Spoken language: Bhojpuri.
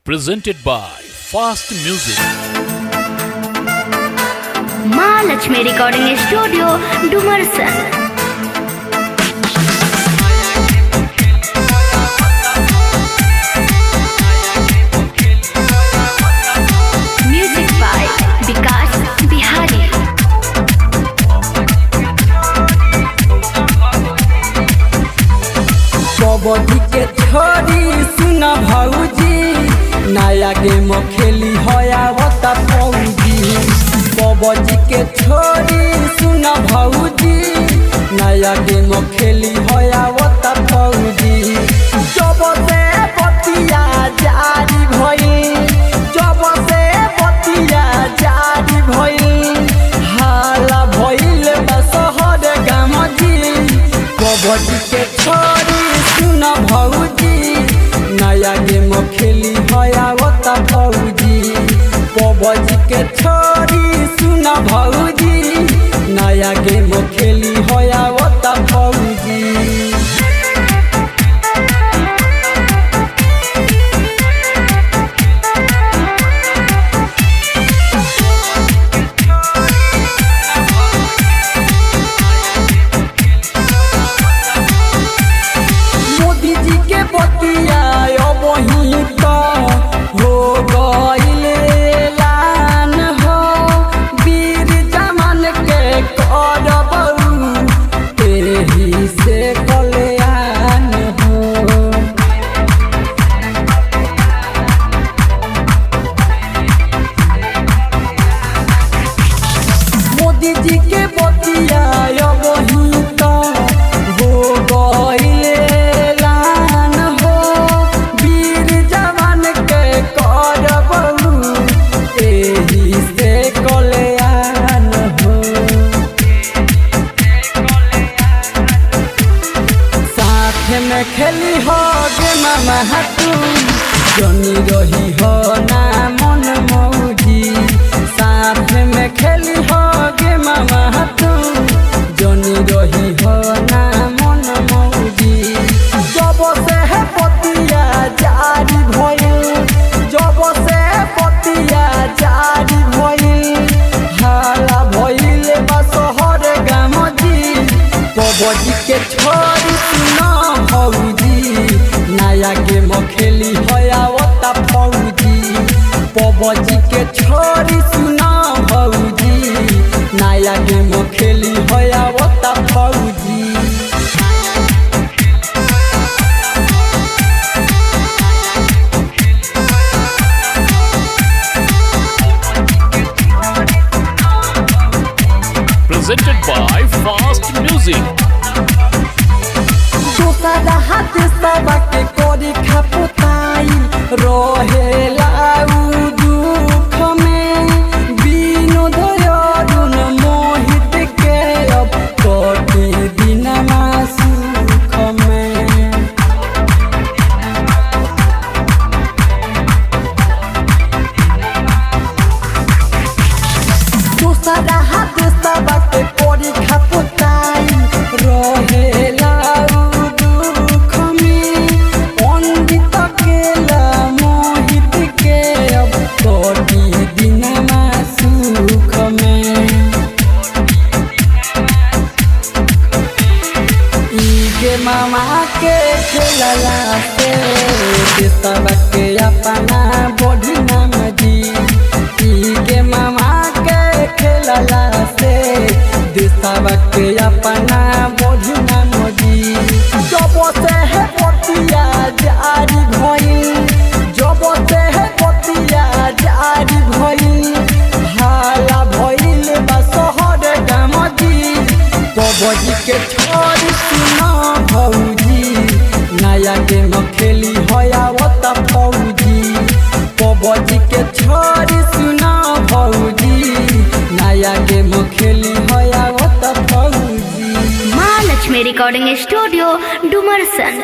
presented by Fast Music. Mahalakshmi recording studio डुमरसन। Music by Vikas Bihari. कबड्डी के छोरी सुना भौजी, नया गेम खेली होयावता फौजी। कबड्डी के छोरी सुना भौजी, नया गेम खेली होयावता फौजी। जब से बतिया जारी भइल, जब से बतिया जारी भइल, हाला भइल बा शहर गामजी। कबड्डी के छोरी सुना भौजी, नया गेम खेली होयावता फौजी। कबड्डी के छोरी सुना भौजी, नया गेम खेली होयावता फौजी। मोदी जी के बतिया वही तो हो गइले ऐलान हो, वीर जवान के करबऊ एही से कल्याण हो। मोदी जी के बतिया वही तो हो गइले ऐलान हो, वीर जवान के करबऊ एही से कल्याण हो। साथ में खेली हो गे मामा तू, जनी रही हो ना मन मौजी। साथ में खेली हो गे मामा तू, जनी रही हो ना मन मौजी। जब से बतिया जारी भइल, जब से बतिया जारी भइल, हाला भइल बा शहर गामजी। कबड्डी के छोरी सुना भौजी, नया गेम खेली होयावता फौजी। कबड्डी के छोरी सुना भौजी, नया गेम खेली होयावता फौजी। Presented by Fast Music. दोसरा हाथ सबके कोरी खपुताई, रहेला उ दुख में। विनोद अरुण मोहित के अब कटे दिनमा सुख में। दोसरा हाथ सबके कोरी खपुताई, रहेला उ दुख में। पंडित केला मोहित के अब कटी दिनमा सुख में। गे मामा के खेलला से देशवा के अपना बढ़ी नाम जी। गे मामा के खेलला से देशवा के अपना बढ़ी नाम जी। जब से बतिया जारी भइल, जब से बतिया जारी भइल, हाला भइल बा शहर गामजी। कबड्डी के छोरी सुना भौजी, नया गेम खेली होयावता फौजी। कबड्डी के छोरी सुना भौजी, नया गेम खेली होयावता फौजी। Mahalakshmi recording studio Dumarsan.